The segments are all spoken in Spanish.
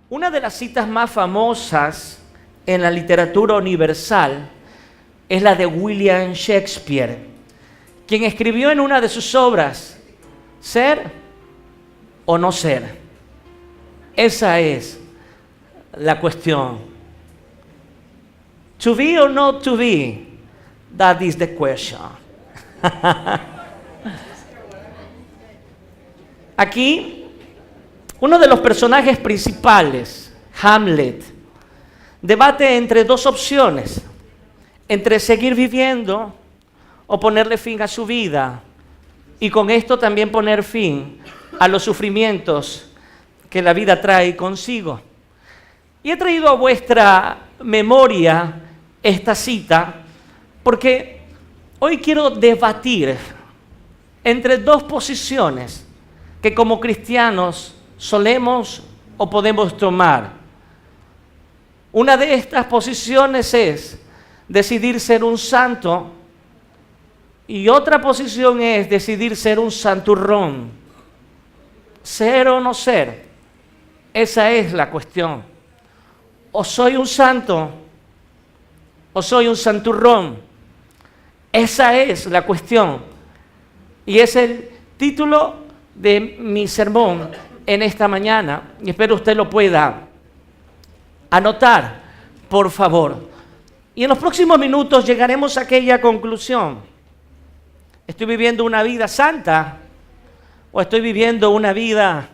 Una de las citas más famosas en la literatura universal es la de William Shakespeare, quien escribió en una de sus obras, ¿ser o no ser? Esa es la cuestión. To be or not to be, that is the question. Aquí, uno de los personajes principales, Hamlet, debate entre dos opciones, entre seguir viviendo o ponerle fin a su vida, y con esto también poner fin a los sufrimientos que la vida trae consigo. Y he traído a vuestra memoria esta cita porque hoy quiero debatir entre dos posiciones que como cristianos solemos o podemos tomar. Una de estas posiciones es decidir ser un santo y otra posición es decidir ser un santurrón. Ser o no ser, esa es la cuestión. O soy un santo o soy un santurrón. Esa es la cuestión. Y es el título de mi sermón en esta mañana. Y espero usted lo pueda anotar, por favor. Y en los próximos minutos llegaremos a aquella conclusión. ¿Estoy viviendo una vida santa o estoy viviendo una vida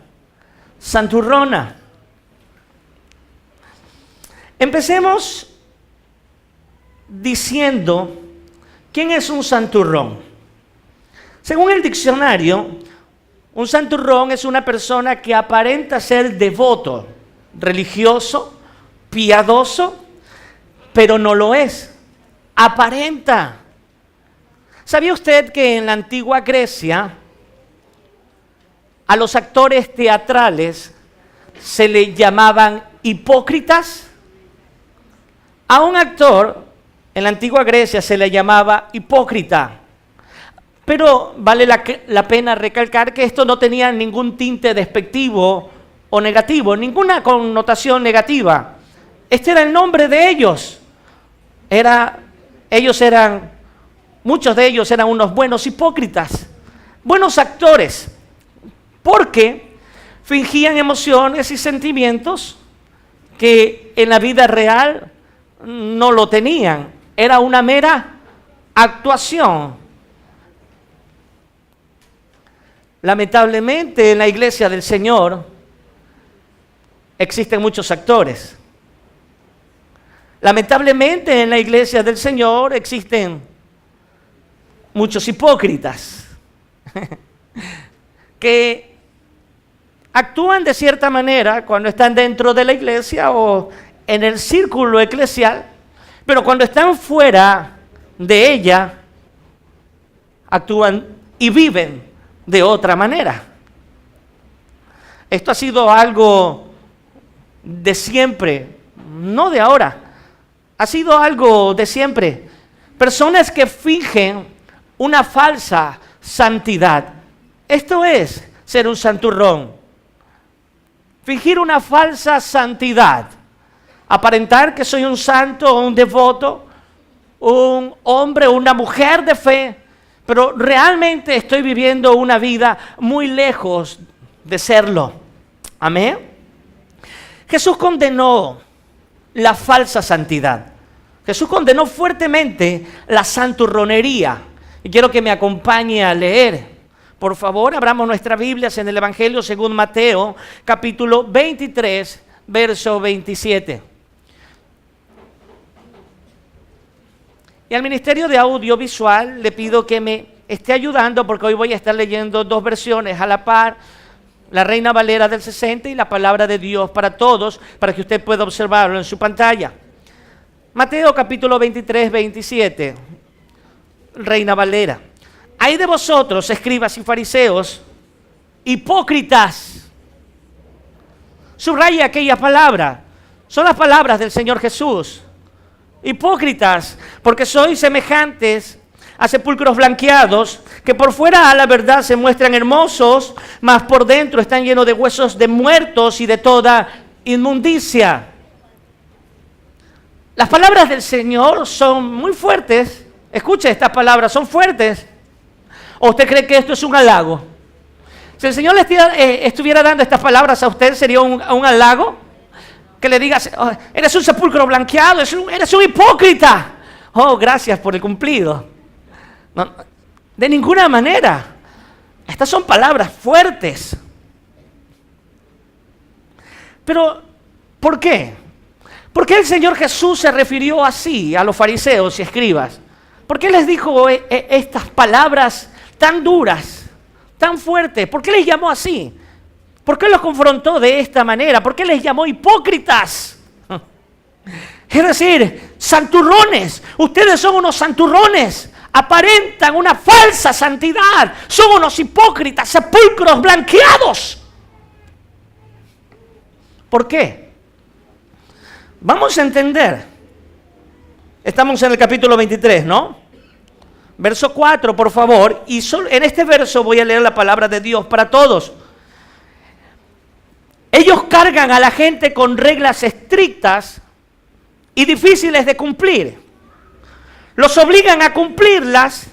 santurrona? Empecemos diciendo, ¿quién es un santurrón? Según el diccionario, un santurrón es una persona que aparenta ser devoto, religioso, piadoso, pero no lo es. Aparenta. ¿Sabía usted que en la antigua Grecia a los actores teatrales se le llamaban hipócritas? A un actor en la antigua Grecia se le llamaba hipócrita. Pero vale la pena recalcar que esto no tenía ningún tinte despectivo o negativo, ninguna connotación negativa. Este era el nombre de ellos. Muchos de ellos eran unos buenos hipócritas, buenos actores, porque fingían emociones y sentimientos que en la vida real no lo tenían. Era una mera actuación. Lamentablemente en la iglesia del Señor existen muchos actores. Lamentablemente en la iglesia del Señor existen muchos hipócritas que actúan de cierta manera cuando están dentro de la iglesia o en el círculo eclesial, pero cuando están fuera de ella, actúan y viven de otra manera. Esto ha sido algo de siempre, no de ahora, ha sido algo de siempre. Personas que fingen una falsa santidad. Esto es ser un santurrón. Fingir una falsa santidad. Aparentar que soy un santo o un devoto, un hombre o una mujer de fe, pero realmente estoy viviendo una vida muy lejos de serlo. Amén. Jesús condenó la falsa santidad. Jesús condenó fuertemente la santurronería. Y quiero que me acompañe a leer. Por favor, abramos nuestras Biblias en el Evangelio según Mateo, capítulo 23, verso 27. Y al Ministerio de Audiovisual le pido que me esté ayudando porque hoy voy a estar leyendo dos versiones a la par, la Reina Valera del 60 y la Palabra de Dios para Todos, para que usted pueda observarlo en su pantalla. Mateo capítulo 23, 27, Reina Valera. Hay de vosotros, escribas y fariseos, hipócritas. Subraya aquella palabra. Son las palabras del Señor Jesús. Hipócritas, porque sois semejantes a sepulcros blanqueados, que por fuera a la verdad se muestran hermosos, mas por dentro están llenos de huesos de muertos y de toda inmundicia. Las palabras del Señor son muy fuertes. Escuche, estas palabras son fuertes. ¿O usted cree que esto es un halago? Si el Señor le estuviera dando estas palabras a usted, ¿sería un halago? Que le digas, oh, eres un sepulcro blanqueado, eres un hipócrita. Oh, gracias por el cumplido. No, de ninguna manera. Estas son palabras fuertes. Pero, ¿por qué? ¿Por qué el Señor Jesús se refirió así a los fariseos y escribas? ¿Por qué les dijo estas palabras tan duras, tan fuertes? ¿Por qué les llamó así? ¿Por qué los confrontó de esta manera? ¿Por qué les llamó hipócritas? Es decir, santurrones. Ustedes son unos santurrones. Aparentan una falsa santidad. Son unos hipócritas, sepulcros blanqueados. ¿Por qué? Vamos a entender. Estamos en el capítulo 23, ¿no? Verso 4, por favor. Y en este verso voy a leer la palabra de Dios para todos. Ellos cargan a la gente con reglas estrictas y difíciles de cumplir. Los obligan a cumplirlas,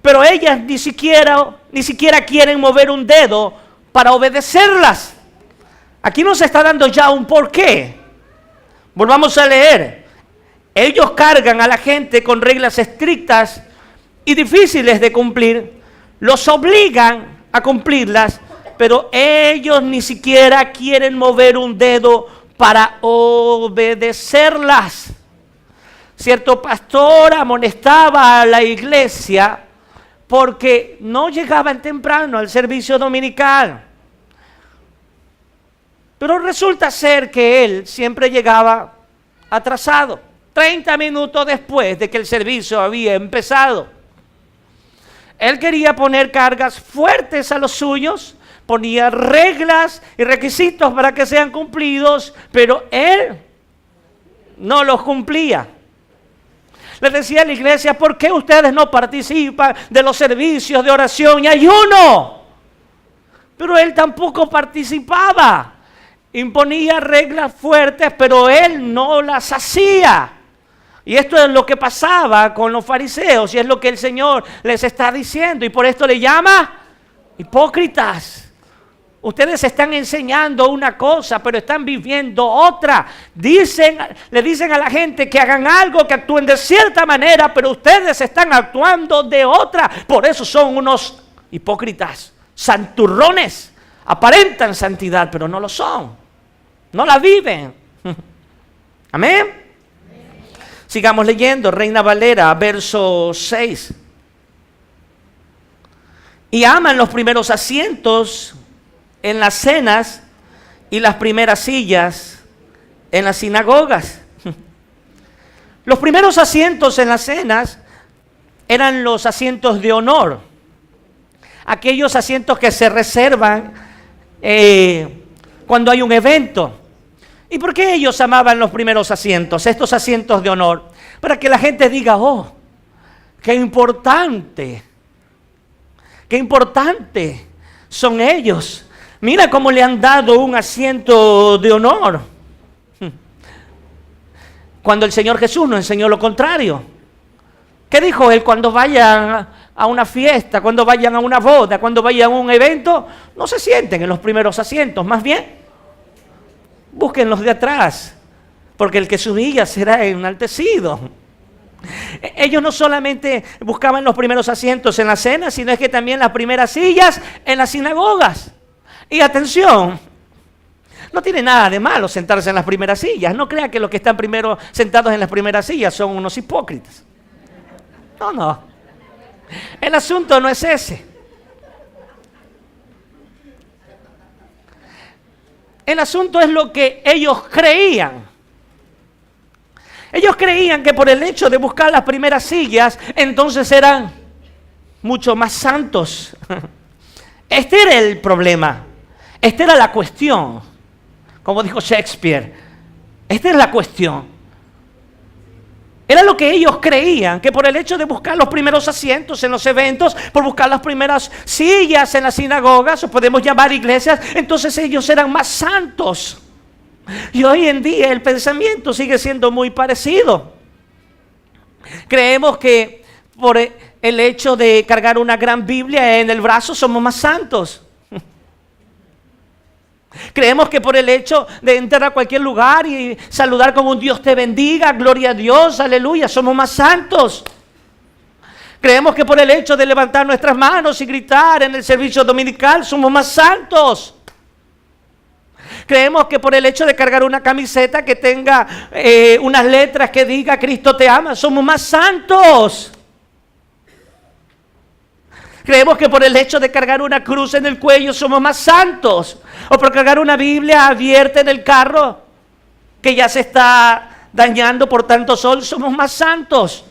pero ellas ni siquiera quieren mover un dedo para obedecerlas. Aquí nos está dando ya un porqué. Volvamos a leer. Ellos cargan a la gente con reglas estrictas y difíciles de cumplir. Los obligan a cumplirlas, pero ellos ni siquiera quieren mover un dedo para obedecerlas. Cierto pastor amonestaba a la iglesia porque no llegaban temprano al servicio dominical. Pero resulta ser que él siempre llegaba atrasado, 30 minutos después de que el servicio había empezado. Él quería poner cargas fuertes a los suyos, ponía reglas y requisitos para que sean cumplidos, pero él no los cumplía. Le decía a la iglesia, ¿por qué ustedes no participan de los servicios de oración y ayuno? Pero él tampoco participaba. Imponía reglas fuertes, pero él no las hacía. Y esto es lo que pasaba con los fariseos y es lo que el Señor les está diciendo. Y por esto le llama hipócritas. Ustedes están enseñando una cosa, pero están viviendo otra. Le dicen a la gente que hagan algo, que actúen de cierta manera, pero ustedes están actuando de otra. Por eso son unos hipócritas, santurrones. Aparentan santidad, pero no lo son. No la viven. Amén. Sigamos leyendo, Reina Valera, verso 6. Y aman los primeros asientos en las cenas y las primeras sillas en las sinagogas. Los primeros asientos en las cenas eran los asientos de honor. Aquellos asientos que se reservan cuando hay un evento. ¿Y por qué ellos amaban los primeros asientos, estos asientos de honor? Para que la gente diga, oh, qué importante son ellos. Mira cómo le han dado un asiento de honor. Cuando el Señor Jesús nos enseñó lo contrario. ¿Qué dijo Él? Cuando vayan a una fiesta, cuando vayan a una boda, cuando vayan a un evento, no se sienten en los primeros asientos, más bien busquen los de atrás, porque el que se humilla será enaltecido. Ellos no solamente buscaban los primeros asientos en la cena, sino es que también las primeras sillas en las sinagogas. Y atención, no tiene nada de malo sentarse en las primeras sillas. No crean que los que están primero sentados en las primeras sillas son unos hipócritas. No. El asunto no es ese. El asunto es lo que ellos creían. Ellos creían que por el hecho de buscar las primeras sillas, entonces eran mucho más santos. Este era el problema. Esta era la cuestión. Como dijo Shakespeare, esta es la cuestión. Era lo que ellos creían, que por el hecho de buscar los primeros asientos en los eventos, por buscar las primeras sillas en las sinagogas, o podemos llamar iglesias, entonces ellos eran más santos. Y hoy en día el pensamiento sigue siendo muy parecido. Creemos que por el hecho de cargar una gran Biblia en el brazo somos más santos. Creemos que por el hecho de entrar a cualquier lugar y saludar como un Dios te bendiga, gloria a Dios, aleluya, somos más santos. Creemos que por el hecho de levantar nuestras manos y gritar en el servicio dominical somos más santos. Creemos que por el hecho de cargar una camiseta que tenga unas letras que diga Cristo te ama, somos más santos. Creemos que por el hecho de cargar una cruz en el cuello somos más santos. O por cargar una Biblia abierta en el carro que ya se está dañando por tanto sol, somos más santos.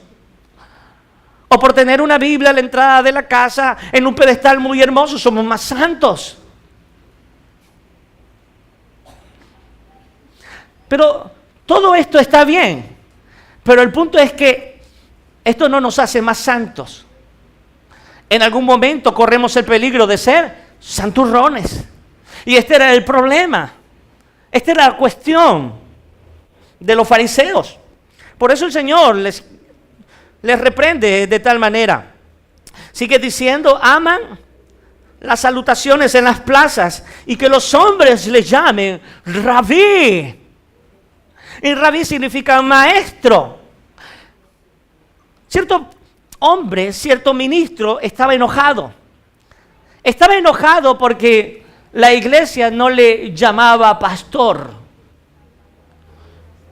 O por tener una Biblia a la entrada de la casa en un pedestal muy hermoso, somos más santos. Pero todo esto está bien. Pero el punto es que esto no nos hace más santos. En algún momento corremos el peligro de ser santurrones. Y este era el problema. Esta era la cuestión de los fariseos. Por eso el Señor les reprende de tal manera. Sigue diciendo, aman las salutaciones en las plazas y que los hombres les llamen Rabí. Y Rabí significa maestro. Cierto hombre, cierto ministro estaba enojado. Estaba enojado porque la iglesia no le llamaba pastor.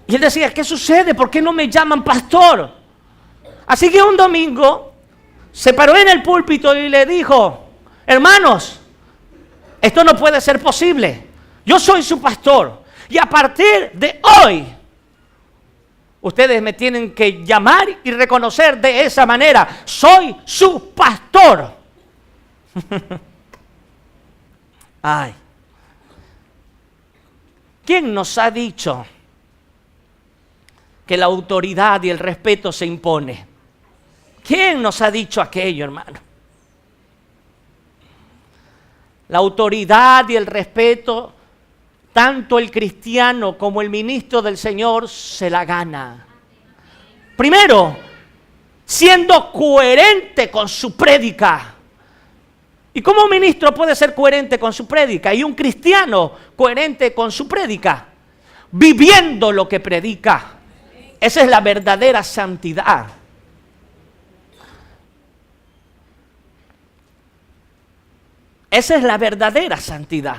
Y él decía, ¿qué sucede? ¿Por qué no me llaman pastor? Así que un domingo se paró en el púlpito y le dijo, hermanos, esto no puede ser posible. Yo soy su pastor y a partir de hoy ustedes me tienen que llamar y reconocer de esa manera. Soy su pastor. Ay. ¿Quién nos ha dicho que la autoridad y el respeto se impone? ¿Quién nos ha dicho aquello, hermano? La autoridad y el respeto, tanto el cristiano como el ministro del Señor se la gana. Primero, siendo coherente con su prédica. ¿Y cómo un ministro puede ser coherente con su prédica? Y un cristiano coherente con su prédica. Viviendo lo que predica. Esa es la verdadera santidad. Esa es la verdadera santidad.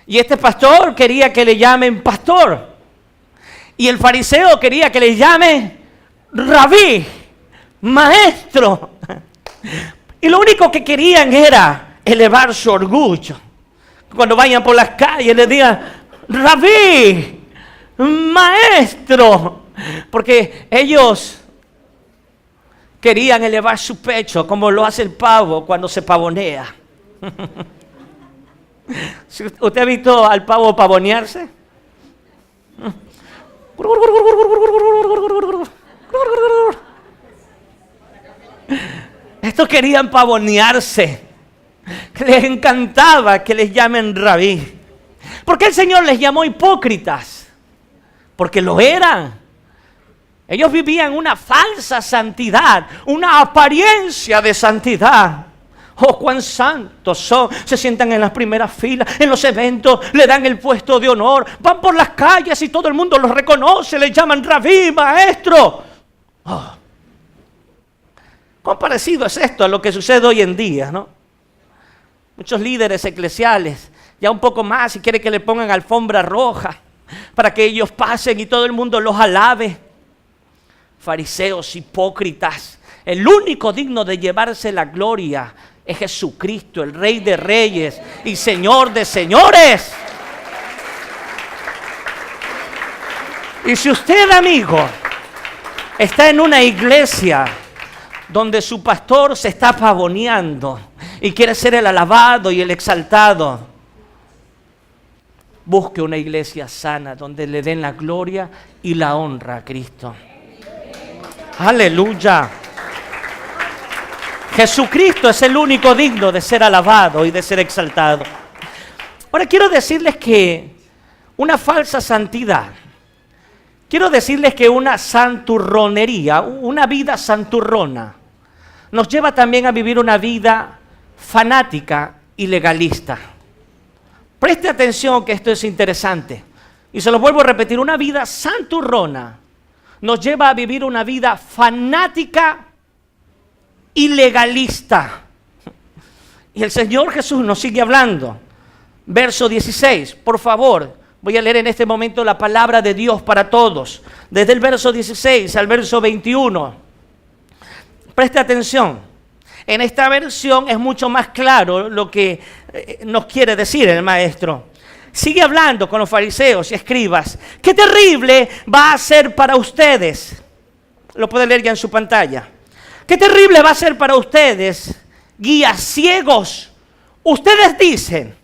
Y este pastor quería que le llamen pastor. Y el fariseo quería que le llamen rabí, maestro. Y lo único que querían era elevar su orgullo. Cuando vayan por las calles le digan, rabí, maestro. Porque ellos querían elevar su pecho como lo hace el pavo cuando se pavonea. ¿Usted ha visto al pavo pavonearse? Estos querían pavonearse. Les encantaba que les llamen rabí. ¿Por qué el Señor les llamó hipócritas? Porque lo eran. Ellos vivían una falsa santidad, una apariencia de santidad. Oh, cuán santos son. Se sientan en las primeras filas, en los eventos, le dan el puesto de honor. Van por las calles y todo el mundo los reconoce, le llaman rabí, maestro. Oh. ¿Cuán parecido es esto a lo que sucede hoy en día, no? Muchos líderes eclesiales, ya un poco más, si quiere que le pongan alfombra roja, para que ellos pasen y todo el mundo los alabe. Fariseos hipócritas. El único digno de llevarse la gloria es Jesucristo, el Rey de Reyes y Señor de Señores. Y si usted, amigo, está en una iglesia donde su pastor se está pavoneando y quiere ser el alabado y el exaltado, busque una iglesia sana donde le den la gloria y la honra a Cristo. Aleluya. Jesucristo es el único digno de ser alabado y de ser exaltado. Ahora quiero decirles que una falsa santidad. Quiero decirles que una santurronería, una vida santurrona, nos lleva también a vivir una vida fanática y legalista. Preste atención que esto es interesante. Y se lo vuelvo a repetir, una vida santurrona nos lleva a vivir una vida fanática y legalista. Y el Señor Jesús nos sigue hablando. Verso 16, por favor, voy a leer en este momento la palabra de Dios para todos. Desde el verso 16 al verso 21. Preste atención. En esta versión es mucho más claro lo que nos quiere decir el maestro. Sigue hablando con los fariseos y escribas. ¡Qué terrible va a ser para ustedes! Lo puede leer ya en su pantalla. ¡Qué terrible va a ser para ustedes, guías ciegos! Ustedes dicen,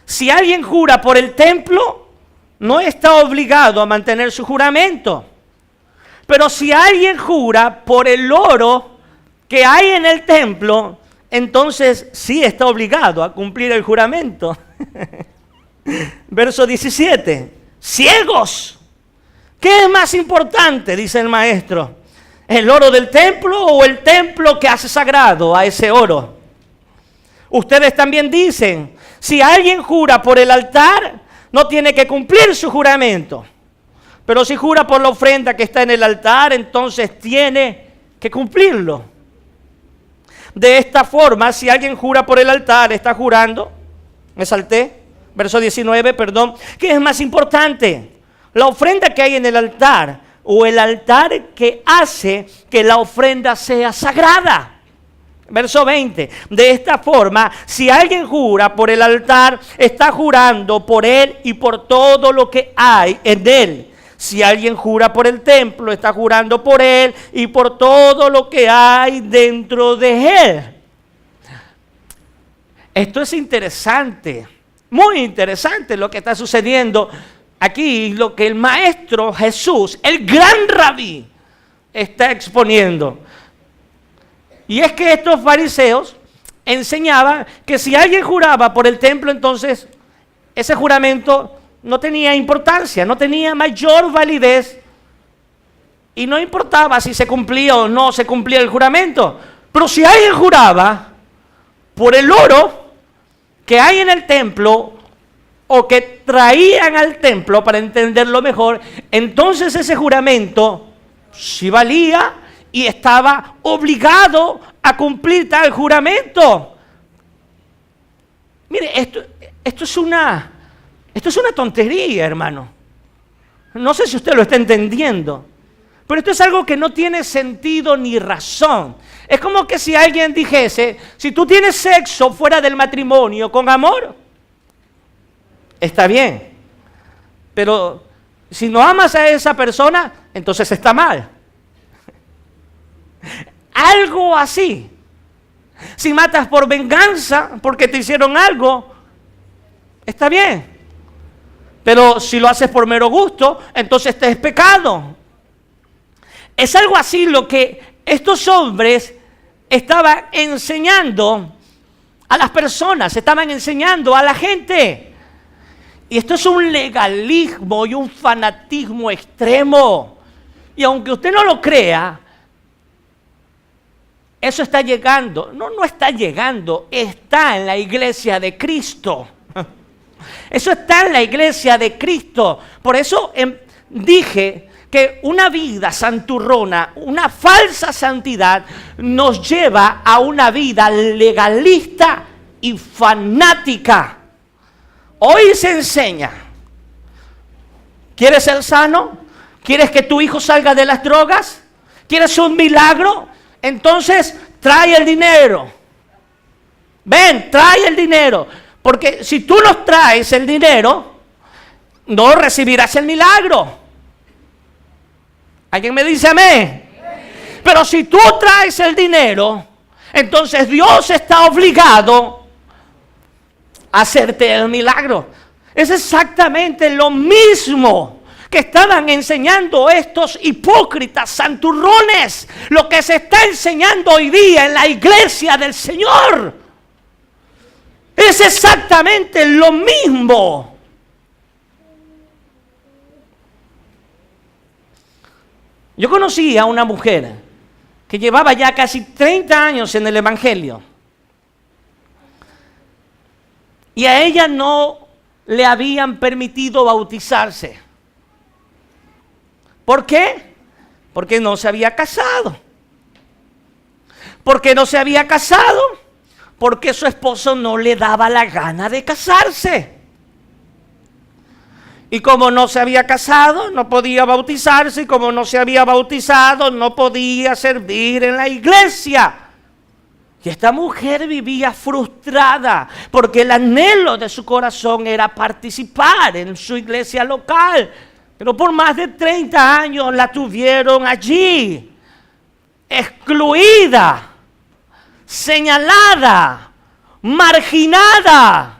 si alguien jura por el templo, no está obligado a mantener su juramento. Pero si alguien jura por el oro que hay en el templo, entonces sí está obligado a cumplir el juramento. Verso 17. ¡Ciegos! ¿Qué es más importante? Dice el maestro. ¿El oro del templo o el templo que hace sagrado a ese oro? Ustedes también dicen, si alguien jura por el altar, no tiene que cumplir su juramento. Pero si jura por la ofrenda que está en el altar, entonces tiene que cumplirlo. De esta forma, si alguien jura por el altar, está jurando, me salté, verso 19, perdón, ¿qué es más importante? ¿La ofrenda que hay en el altar o el altar que hace que la ofrenda sea sagrada? Verso 20, de esta forma, si alguien jura por el altar, está jurando por él y por todo lo que hay en él. Si alguien jura por el templo, está jurando por él y por todo lo que hay dentro de él. Esto es interesante, muy interesante lo que está sucediendo aquí, lo que el maestro Jesús, el gran rabí, está exponiendo. Y es que estos fariseos enseñaban que si alguien juraba por el templo, entonces ese juramento no tenía importancia, no tenía mayor validez y no importaba si se cumplía o no se cumplía el juramento. Pero si alguien juraba por el oro que hay en el templo o que traían al templo, para entenderlo mejor, entonces ese juramento sí valía y estaba obligado a cumplir tal juramento. Mire, esto es una tontería, hermano. No sé si usted lo está entendiendo, pero esto es algo que no tiene sentido ni razón. Es como que si alguien dijese, si tú tienes sexo fuera del matrimonio con amor, está bien. Pero si no amas a esa persona, entonces está mal. Algo así. Si matas por venganza, porque te hicieron algo, está bien. Pero si lo haces por mero gusto, entonces te es pecado. Es algo así lo que estos hombres estaban enseñando a las personas, estaban enseñando a la gente. Y esto es un legalismo y un fanatismo extremo. Y aunque usted no lo crea, eso está llegando. No está llegando, está en la iglesia de Cristo. Eso está en la iglesia de Cristo. Por eso dije que una vida santurrona, una falsa santidad, nos lleva a una vida legalista y fanática. Hoy se enseña, ¿quieres ser sano? ¿Quieres que tu hijo salga de las drogas? ¿Quieres un milagro? Entonces trae el dinero. Ven, trae el dinero. Porque si tú no traes el dinero, no recibirás el milagro. ¿Alguien me dice amén? Pero si tú traes el dinero, entonces Dios está obligado a hacerte el milagro. Es exactamente lo mismo que estaban enseñando estos hipócritas santurrones. Lo que se está enseñando hoy día en la iglesia del Señor es exactamente lo mismo. Yo conocí a una mujer que llevaba ya casi 30 años en el Evangelio. Y a ella no le habían permitido bautizarse. ¿Por qué? Porque no se había casado. ¿Por qué no se había casado? Porque su esposo no le daba la gana de casarse. Y como no se había casado, no podía bautizarse. Y como no se había bautizado, no podía servir en la iglesia. Y esta mujer vivía frustrada porque el anhelo de su corazón era participar en su iglesia local. Pero por más de 30 años la tuvieron allí, excluida, señalada, marginada.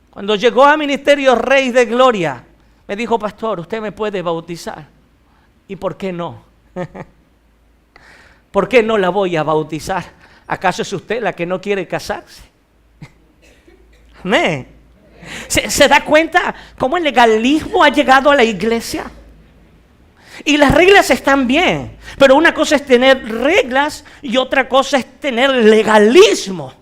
Cuando llegó a Ministerio Rey de Gloria, me dijo: pastor, usted me puede bautizar. ¿Y por qué no? ¿Por qué no la voy a bautizar? ¿Acaso es usted la que no quiere casarse? Amén. ¿Se da cuenta cómo el legalismo ha llegado a la iglesia? Y las reglas están bien, pero una cosa es tener reglas y otra cosa es tener legalismo.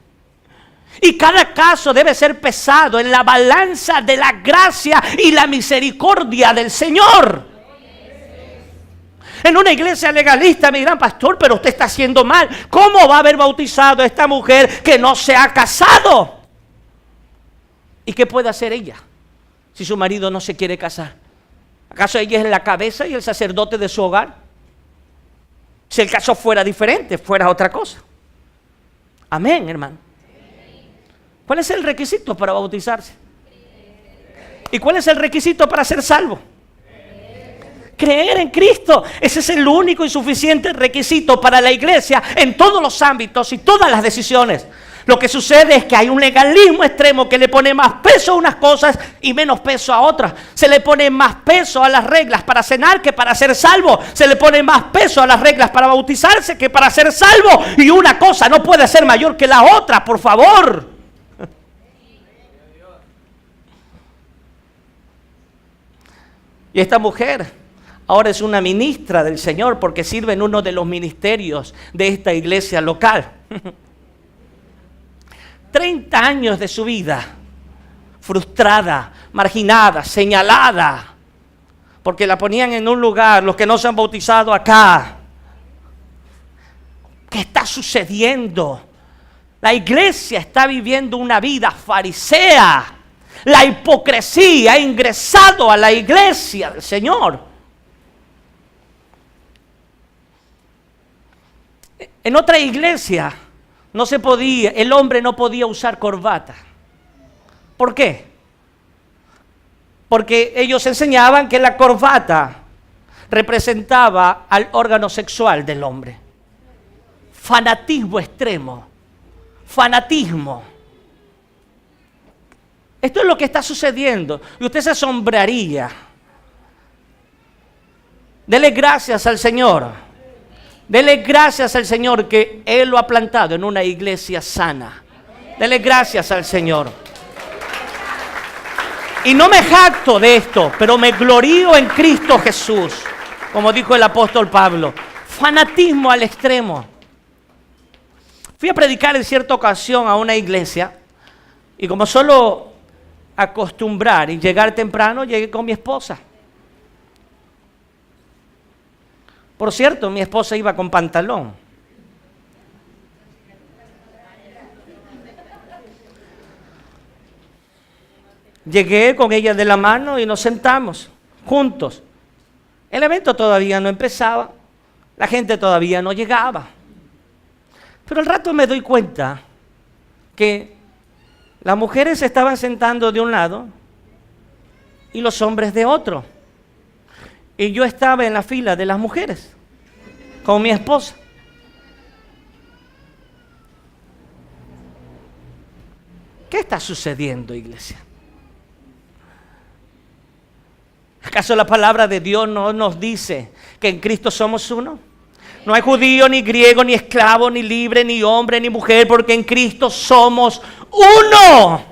Y cada caso debe ser pesado en la balanza de la gracia y la misericordia del Señor. En una iglesia legalista me dirán: pastor, pero usted está haciendo mal. ¿Cómo va a haber bautizado a esta mujer que no se ha casado? ¿Y qué puede hacer ella si su marido no se quiere casar? ¿Acaso ella es la cabeza y el sacerdote de su hogar? Si el caso fuera diferente, fuera otra cosa. Amén, hermano. ¿Cuál es el requisito para bautizarse? ¿Y cuál es el requisito para ser salvo? Creer en Cristo. Ese es el único y suficiente requisito para la iglesia en todos los ámbitos y todas las decisiones. Lo que sucede es que hay un legalismo extremo que le pone más peso a unas cosas y menos peso a otras. Se le pone más peso a las reglas para cenar que para ser salvo. Se le pone más peso a las reglas para bautizarse que para ser salvo. Y una cosa no puede ser mayor que la otra, por favor. Y esta mujer ahora es una ministra del Señor porque sirve en uno de los ministerios de esta iglesia local. 30 años de su vida frustrada, marginada, señalada, porque la ponían en un lugar, los que no se han bautizado acá. ¿Qué está sucediendo? La iglesia está viviendo una vida farisea. La hipocresía ha ingresado a la iglesia del Señor. En otra iglesia no se podía, el hombre no podía usar corbata. ¿Por qué? Porque ellos enseñaban que la corbata representaba al órgano sexual del hombre. Fanatismo extremo. Fanatismo. Esto es lo que está sucediendo. Y usted se asombraría. Dele gracias al Señor. Dele gracias al Señor que Él lo ha plantado en una iglesia sana. Dele gracias al Señor. Y no me jacto de esto, pero me glorío en Cristo Jesús. Como dijo el apóstol Pablo. Fanatismo al extremo. Fui a predicar en cierta ocasión a una iglesia. Y como solo acostumbrar y llegar temprano, llegué con mi esposa. Por cierto, mi esposa iba con pantalón. Llegué con ella de la mano y nos sentamos juntos. El evento todavía no empezaba, la gente todavía no llegaba. Pero al rato me doy cuenta que las mujeres se estaban sentando de un lado y los hombres de otro. Y yo estaba en la fila de las mujeres con mi esposa. ¿Qué está sucediendo, iglesia? ¿Acaso la palabra de Dios no nos dice que en Cristo somos uno? No hay judío, ni griego, ni esclavo, ni libre, ni hombre, ni mujer, porque en Cristo somos uno.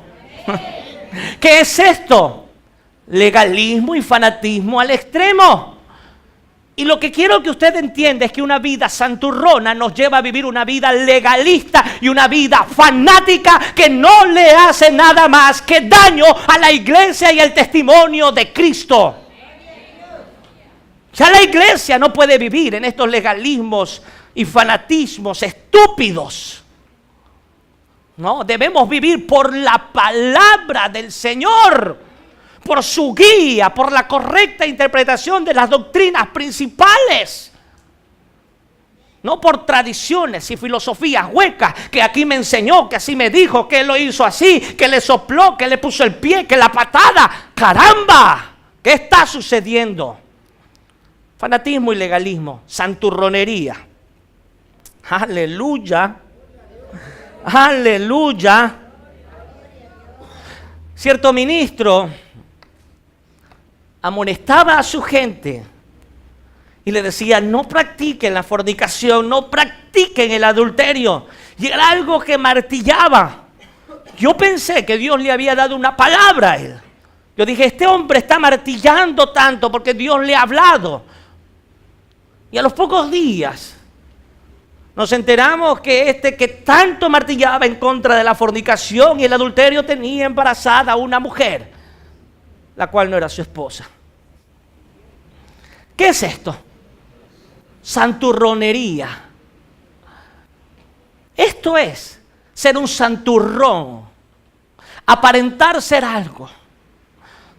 ¿Qué es esto? Legalismo y fanatismo al extremo. Y lo que quiero que usted entienda es que una vida santurrona nos lleva a vivir una vida legalista y una vida fanática que no le hace nada más que daño a la iglesia y al testimonio de Cristo. Ya la iglesia no puede vivir en estos legalismos y fanatismos estúpidos. No, debemos vivir por la palabra del Señor, por su guía, por la correcta interpretación de las doctrinas principales. No por tradiciones y filosofías huecas, que aquí me enseñó, que así me dijo, que él lo hizo así, que le sopló, que le puso el pie, que la patada. ¡Caramba! ¿Qué está sucediendo? Fanatismo y legalismo, santurronería. ¡Aleluya! ¡Aleluya! Cierto ministro amonestaba a su gente y le decía: no practiquen la fornicación, no practiquen el adulterio. Y era algo que martillaba. Yo pensé que Dios le había dado una palabra a él. Yo dije: este hombre está martillando tanto porque Dios le ha hablado. Y a los pocos días nos enteramos que que tanto martillaba en contra de la fornicación y el adulterio tenía embarazada a una mujer, la cual no era su esposa. ¿Qué es esto? Santurronería. Esto es ser un santurrón, aparentar ser algo.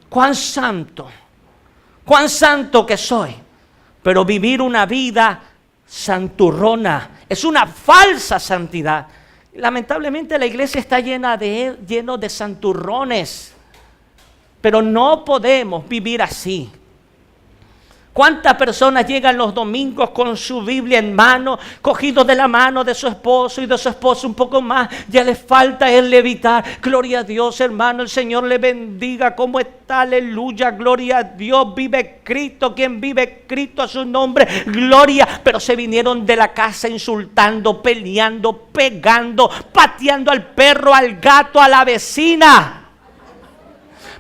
Cuán santo que soy, pero vivir una vida santurrona es una falsa santidad. Lamentablemente la iglesia está lleno de santurrones, pero no podemos vivir así. ¿Cuántas personas llegan los domingos con su Biblia en mano, cogidos de la mano de su esposo y de su esposo un poco más? Ya les falta el levitar. Gloria a Dios, hermano, el Señor le bendiga. ¿Cómo está? Aleluya, gloria a Dios. Vive Cristo, quien vive Cristo a su nombre. Gloria. Pero se vinieron de la casa insultando, peleando, pegando, pateando al perro, al gato, a la vecina.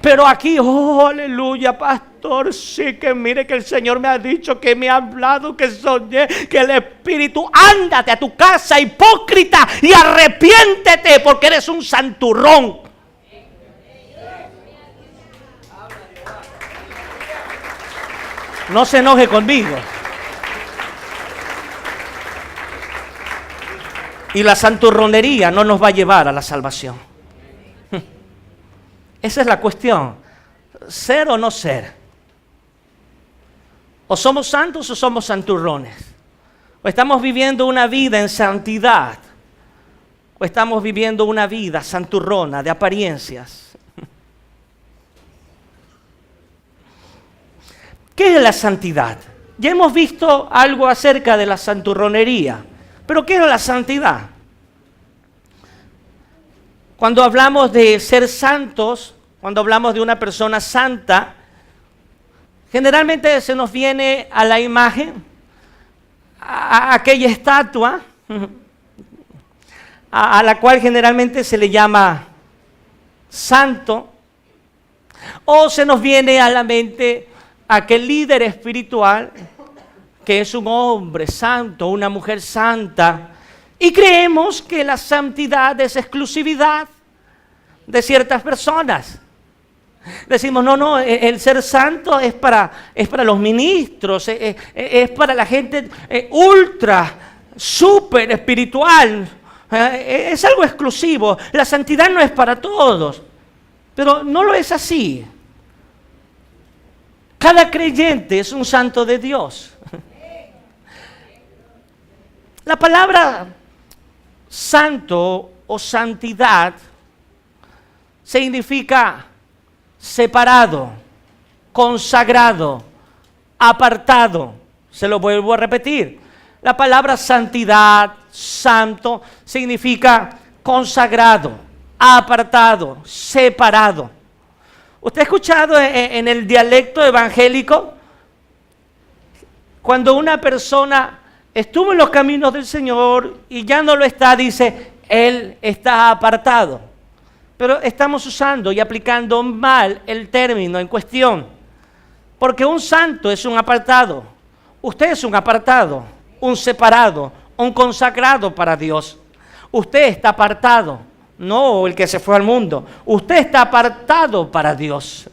Pero aquí, oh, aleluya, pastor, sí que mire que el Señor me ha dicho, que me ha hablado, que soñé, que el Espíritu, ándate a tu casa, hipócrita, y arrepiéntete porque eres un santurrón. No se enoje conmigo. Y la santurronería no nos va a llevar a la salvación. Esa es la cuestión, ser o no ser. O somos santos o somos santurrones. O estamos viviendo una vida en santidad, o estamos viviendo una vida santurrona de apariencias. ¿Qué es la santidad? Ya hemos visto algo acerca de la santurronería, pero ¿qué es la santidad? Cuando hablamos de ser santos, cuando hablamos de una persona santa, generalmente se nos viene a la imagen a aquella estatua a la cual generalmente se le llama santo, o se nos viene a la mente aquel líder espiritual que es un hombre santo, una mujer santa. Y creemos que la santidad es exclusividad de ciertas personas. Decimos, no, el ser santo es para los ministros, es para la gente ultra, súper espiritual. Es algo exclusivo. La santidad no es para todos, pero no lo es así. Cada creyente es un santo de Dios. La palabra santo o santidad significa separado, consagrado, apartado. Se lo vuelvo a repetir. La palabra santidad, santo, significa consagrado, apartado, separado. ¿Usted ha escuchado en el dialecto evangélico? Cuando una persona estuvo en los caminos del Señor y ya no lo está, dice, Él está apartado. Pero estamos usando y aplicando mal el término en cuestión. Porque un santo es un apartado. Usted es un apartado, un separado, un consagrado para Dios. Usted está apartado, no el que se fue al mundo. Usted está apartado para Dios.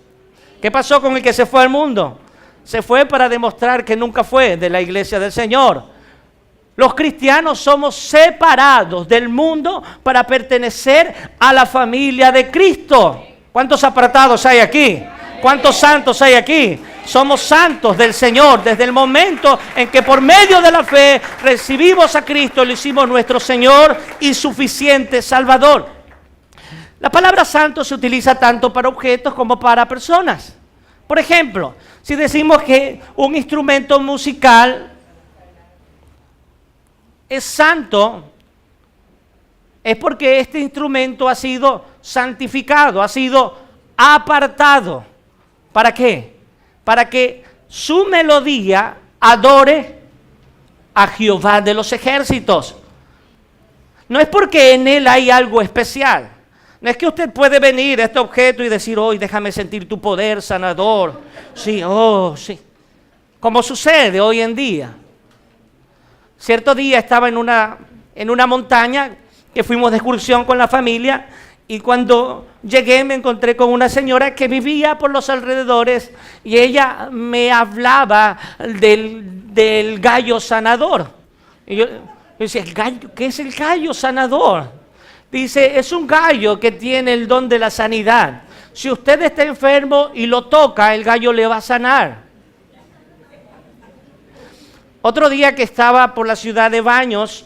¿Qué pasó con el que se fue al mundo? Se fue para demostrar que nunca fue de la iglesia del Señor. Los cristianos somos separados del mundo para pertenecer a la familia de Cristo. ¿Cuántos apartados hay aquí? ¿Cuántos santos hay aquí? Somos santos del Señor desde el momento en que por medio de la fe recibimos a Cristo, lo hicimos nuestro Señor y suficiente Salvador. La palabra santo se utiliza tanto para objetos como para personas. Por ejemplo, si decimos que un instrumento musical es santo, es porque este instrumento ha sido santificado, ha sido apartado. ¿Para qué? Para que su melodía adore a Jehová de los ejércitos. No es porque en él hay algo especial. No es que usted puede venir a este objeto y decir, hoy déjame sentir tu poder sanador. Sí, sí. Como sucede hoy en día. Cierto día estaba en una montaña que fuimos de excursión con la familia y cuando llegué me encontré con una señora que vivía por los alrededores y ella me hablaba del gallo sanador. Y yo decía, ¿el gallo? ¿Qué es el gallo sanador? Dice, es un gallo que tiene el don de la sanidad. Si usted está enfermo y lo toca, el gallo le va a sanar. Otro día que estaba por la ciudad de Baños,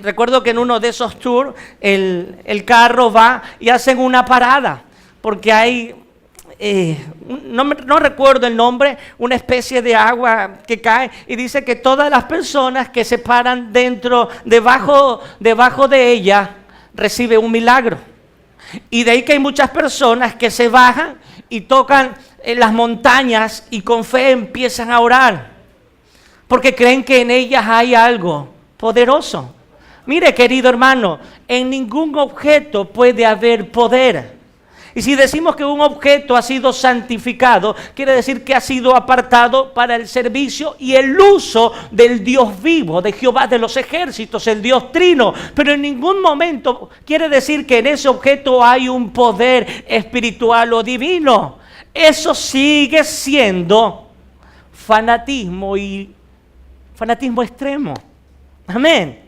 recuerdo que en uno de esos tours el carro va y hacen una parada, porque hay, no recuerdo el nombre, una especie de agua que cae y dice que todas las personas que se paran debajo de ella, reciben un milagro. Y de ahí que hay muchas personas que se bajan y tocan en las montañas y con fe empiezan a orar, porque creen que en ellas hay algo poderoso. Mire, querido hermano, en ningún objeto puede haber poder. Y si decimos que un objeto ha sido santificado, quiere decir que ha sido apartado para el servicio y el uso del Dios vivo, de Jehová de los ejércitos, el Dios trino. Pero en ningún momento quiere decir que en ese objeto hay un poder espiritual o divino. Eso sigue siendo fanatismo y fanatismo extremo. Amén.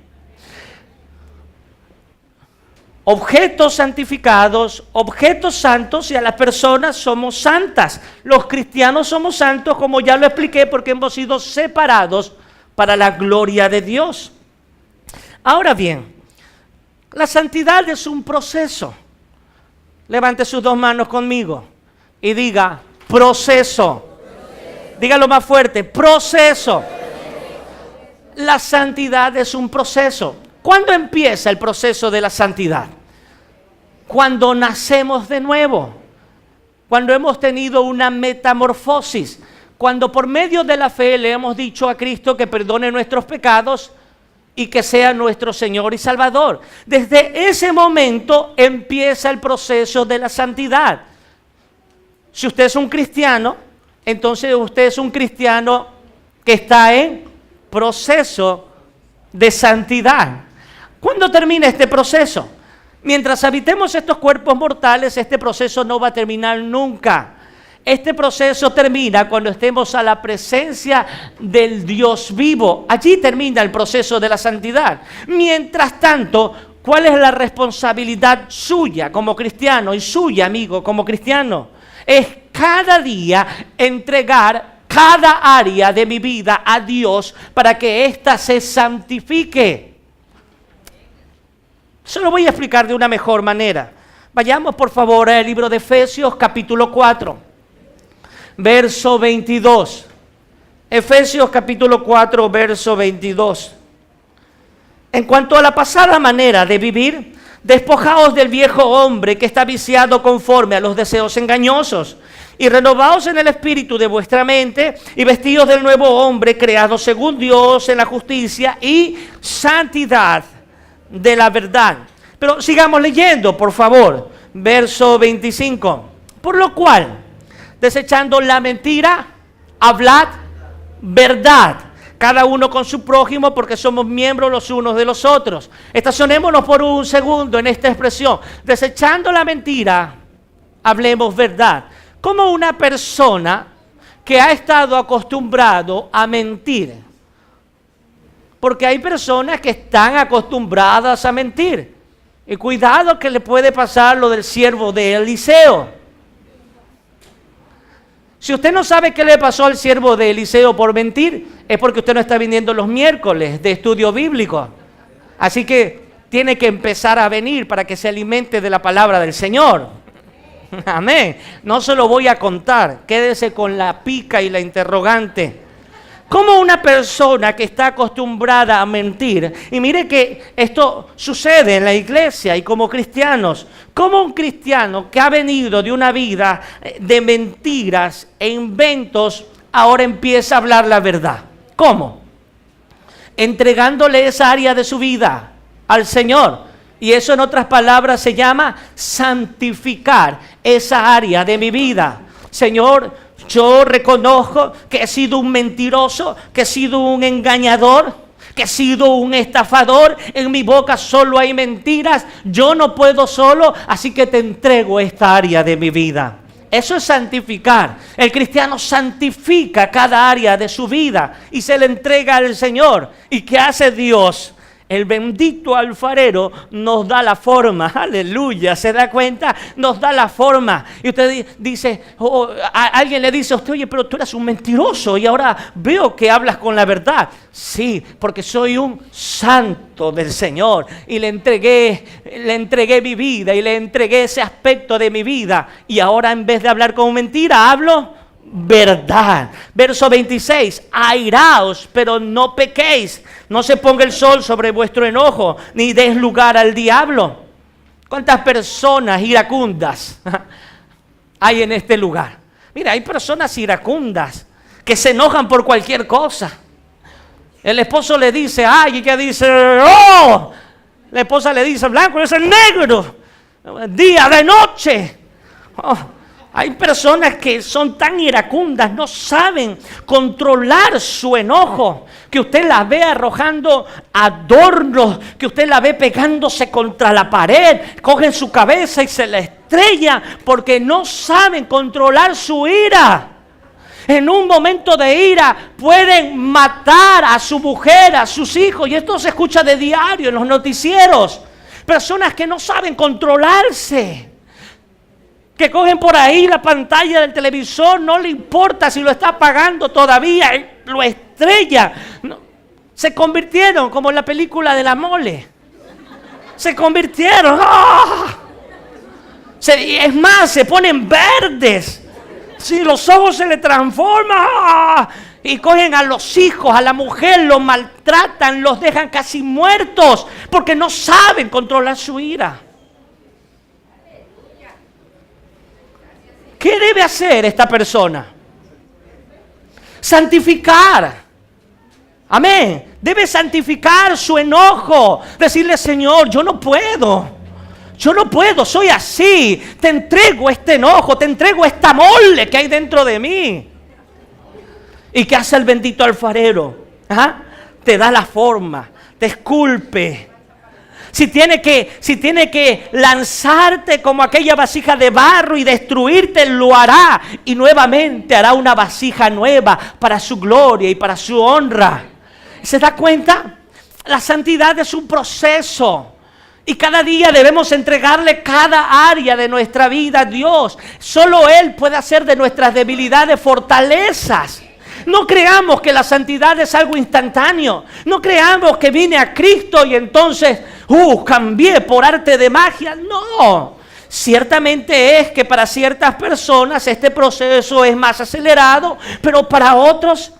Objetos santificados, objetos santos, y a las personas somos santas. Los cristianos somos santos, como ya lo expliqué, porque hemos sido separados para la gloria de Dios. Ahora bien, la santidad es un proceso. Levante sus dos manos conmigo y diga, proceso. Dígalo más fuerte, proceso. La santidad es un proceso. ¿Cuándo empieza el proceso de la santidad? Cuando nacemos de nuevo, cuando hemos tenido una metamorfosis, cuando por medio de la fe le hemos dicho a Cristo que perdone nuestros pecados y que sea nuestro Señor y Salvador. Desde ese momento empieza el proceso de la santidad. Si usted es un cristiano, entonces usted es un cristiano que está en proceso de santidad. ¿Cuándo termina este proceso? Mientras habitemos estos cuerpos mortales, este proceso no va a terminar nunca. Este proceso termina cuando estemos a la presencia del Dios vivo. Allí termina el proceso de la santidad. Mientras tanto, ¿cuál es la responsabilidad suya como cristiano y suya, amigo, como cristiano? Es cada día entregar cada área de mi vida a Dios para que ésta se santifique. Se lo voy a explicar de una mejor manera. Vayamos por favor al libro de Efesios capítulo 4, verso 22. Efesios capítulo 4, verso 22. En cuanto a la pasada manera de vivir, despojaos del viejo hombre que está viciado conforme a los deseos engañosos, y renovaos en el espíritu de vuestra mente, y vestidos del nuevo hombre creado según Dios en la justicia y santidad de la verdad. Pero sigamos leyendo, por favor. Verso 25. Por lo cual, desechando la mentira, hablad verdad. Cada uno con su prójimo, porque somos miembros los unos de los otros. Estacionémonos por un segundo en esta expresión. Desechando la mentira, hablemos verdad. Como una persona que ha estado acostumbrado a mentir. Porque hay personas que están acostumbradas a mentir. Y cuidado que le puede pasar lo del siervo de Eliseo. Si usted no sabe qué le pasó al siervo de Eliseo por mentir, es porque usted no está viniendo los miércoles de estudio bíblico. Así que tiene que empezar a venir para que se alimente de la palabra del Señor. Amén. No se lo voy a contar. Quédese con la pica y la interrogante. ¿Cómo una persona que está acostumbrada a mentir? Y mire que esto sucede en la iglesia y como cristianos. ¿Cómo un cristiano que ha venido de una vida de mentiras e inventos ahora empieza a hablar la verdad? ¿Cómo? Entregándole esa área de su vida al Señor. Y eso en otras palabras se llama santificar esa área de mi vida. Señor, yo reconozco que he sido un mentiroso, que he sido un engañador, que he sido un estafador. En mi boca solo hay mentiras. Yo no puedo solo, así que te entrego esta área de mi vida. Eso es santificar. El cristiano santifica cada área de su vida y se le entrega al Señor. ¿Y qué hace Dios? El bendito alfarero nos da la forma, aleluya, ¿se da cuenta? Nos da la forma. Y usted dice, alguien le dice a usted, oye, pero tú eras un mentiroso y ahora veo que hablas con la verdad. Sí, porque soy un santo del Señor y le entregué mi vida y le entregué ese aspecto de mi vida. Y ahora en vez de hablar con mentira, hablo verdad. Verso 26, airaos, pero no pequéis. No se ponga el sol sobre vuestro enojo, ni des lugar al diablo. ¿Cuántas personas iracundas hay en este lugar? Mira, hay personas iracundas que se enojan por cualquier cosa. El esposo le dice, ay, y ella dice, oh. La esposa le dice, blanco es el negro, día de noche. Oh. Hay personas que son tan iracundas, no saben controlar su enojo, que usted la ve arrojando adornos, que usted la ve pegándose contra la pared, cogen su cabeza y se la estrella porque no saben controlar su ira. En un momento de ira pueden matar a su mujer, a sus hijos, y esto se escucha de diario en los noticieros. Personas que no saben controlarse, que cogen por ahí la pantalla del televisor, no le importa si lo está apagando todavía, lo estrella. No, se convirtieron como en la película de La Mole. Se convirtieron. ¡Oh! Es más, se ponen verdes. Sí, los ojos se le transforman. ¡Oh! Y cogen a los hijos, a la mujer, los maltratan, los dejan casi muertos porque no saben controlar su ira. ¿Qué debe hacer esta persona? Santificar. Amén. Debe santificar su enojo. Decirle, Señor, yo no puedo, soy así. Te entrego este enojo, te entrego esta mole que hay dentro de mí. ¿Y qué hace el bendito alfarero? ¿Ah? Te da la forma, te esculpe. Si tiene que lanzarte como aquella vasija de barro y destruirte, lo hará. Y nuevamente hará una vasija nueva para su gloria y para su honra. ¿Se da cuenta? La santidad es un proceso. Y cada día debemos entregarle cada área de nuestra vida a Dios. Solo Él puede hacer de nuestras debilidades fortalezas. No creamos que la santidad es algo instantáneo. No creamos que vine a Cristo y entonces cambié por arte de magia. No. Ciertamente es que para ciertas personas este proceso es más acelerado, pero para otros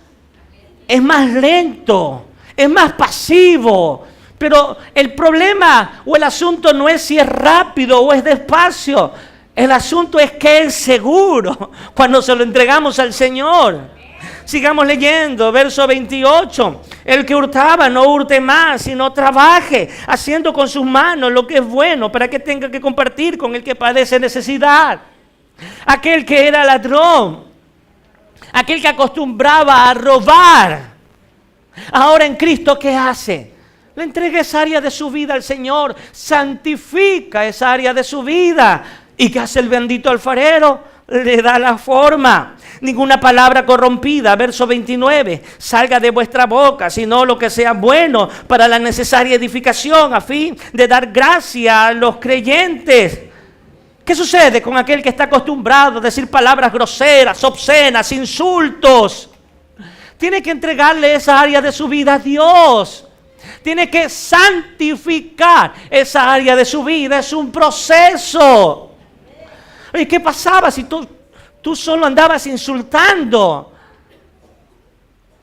es más lento, es más pasivo. Pero el problema o el asunto no es si es rápido o es despacio. El asunto es que es seguro cuando se lo entregamos al Señor. Sigamos leyendo, verso 28. El que hurtaba no hurte más, sino trabaje, haciendo con sus manos lo que es bueno, para que tenga que compartir con el que padece necesidad. Aquel que era ladrón Aquel que acostumbraba a robar. Ahora en Cristo, ¿qué hace? Le entrega esa área de su vida al Señor. Santifica esa área de su vida. ¿Y qué hace el bendito alfarero? Le da la forma. Ninguna palabra corrompida, verso 29, salga de vuestra boca, sino lo que sea bueno para la necesaria edificación, a fin de dar gracia a los creyentes. ¿Qué sucede con aquel que está acostumbrado a decir palabras groseras, obscenas, insultos? Tiene que entregarle esa área de su vida a Dios. Tiene que santificar esa área de su vida. Es un proceso. ¿Y qué pasaba si tú solo andabas insultando?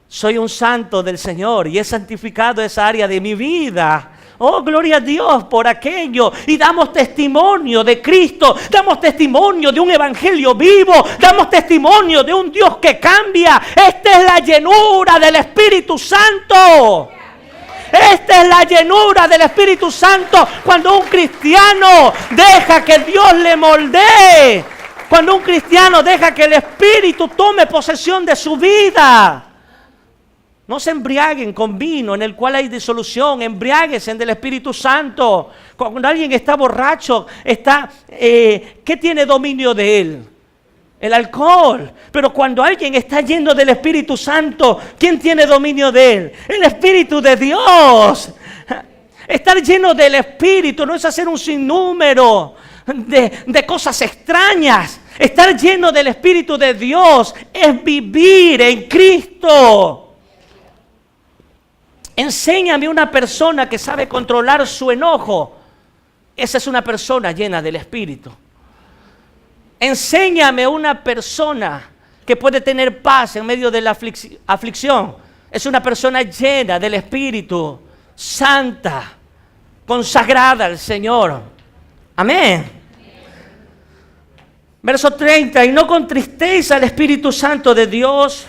Soy un santo del Señor y he santificado esa área de mi vida. Oh, gloria a Dios por aquello. Y damos testimonio de Cristo. Damos testimonio de un evangelio vivo. Damos testimonio de un Dios que cambia. Esta es la llenura del Espíritu Santo. Esta es la llenura del Espíritu Santo. Cuando un cristiano deja que Dios le moldee. Cuando un cristiano deja que el Espíritu tome posesión de su vida. No se embriaguen con vino en el cual hay disolución. Embriáguense del Espíritu Santo. Cuando alguien está borracho, ¿qué tiene dominio de él? El alcohol. Pero cuando alguien está lleno del Espíritu Santo, ¿quién tiene dominio de él? El Espíritu de Dios. Estar lleno del Espíritu no es hacer un sinnúmero de cosas extrañas. Estar lleno del Espíritu de Dios es vivir en Cristo. Enséñame una persona que sabe controlar su enojo. Esa es una persona llena del Espíritu. Enséñame una persona que puede tener paz en medio de la aflicción. Es una persona llena del Espíritu, santa, consagrada al Señor. Amén. Verso 30, y no contristéis al Espíritu Santo de Dios,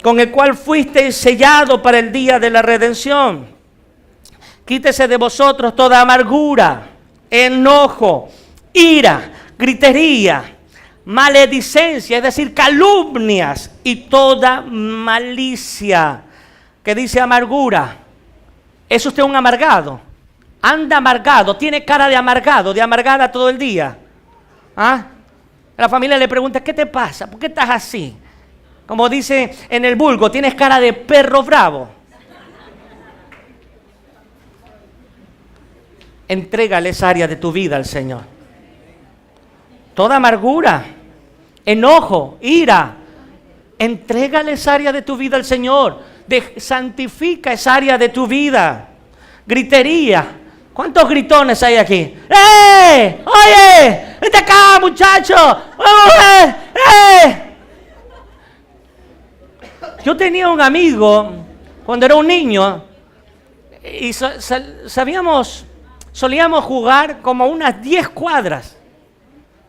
con el cual fuisteis sellado para el día de la redención. Quítese de vosotros toda amargura, enojo, ira, gritería, maledicencia, es decir, calumnias y toda malicia. ¿Qué dice amargura? ¿Es usted un amargado? Anda amargado, tiene cara de amargado, de amargada todo el día. ¿Ah? La familia le pregunta, ¿qué te pasa? ¿Por qué estás así? Como dice en el vulgo, tienes cara de perro bravo. Entrégale esa área de tu vida al Señor. Toda amargura, enojo, ira. Entrégale esa área de tu vida al Señor. Santifica esa área de tu vida. Gritería. ¿Cuántos gritones hay aquí? ¡Eh! ¡Oye! ¡Vete acá, muchacho! ¡Eh! Yo tenía un amigo cuando era un niño y solíamos jugar como unas 10 cuadras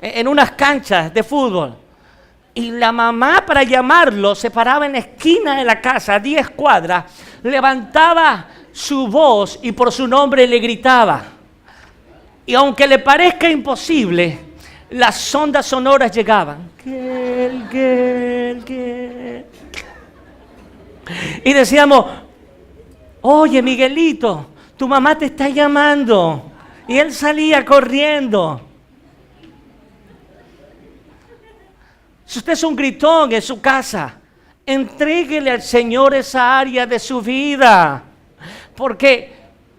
en unas canchas de fútbol. Y la mamá, para llamarlo, se paraba en la esquina de la casa, a 10 cuadras, levantaba su voz y por su nombre le gritaba. Y aunque le parezca imposible, las ondas sonoras llegaban. Y decíamos, oye Miguelito, tu mamá te está llamando. Y él salía corriendo. Si usted es un gritón en su casa, entréguele al Señor esa área de su vida. Porque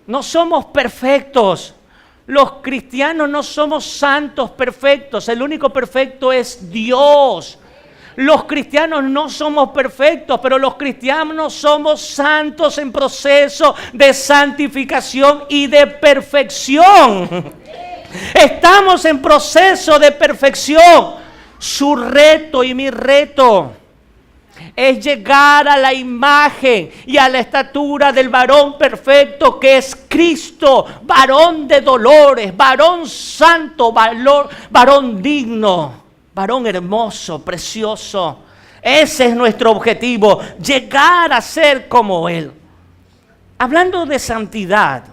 no somos perfectos. Los cristianos no somos santos perfectos. El único perfecto es Dios. Los cristianos no somos perfectos, pero los cristianos somos santos en proceso de santificación y de perfección. Estamos en proceso de perfección. Su reto y mi reto es llegar a la imagen y a la estatura del varón perfecto que es Cristo, varón de dolores, varón santo, varón digno. Varón hermoso, precioso. Ese es nuestro objetivo, llegar a ser como Él. Hablando de santidad,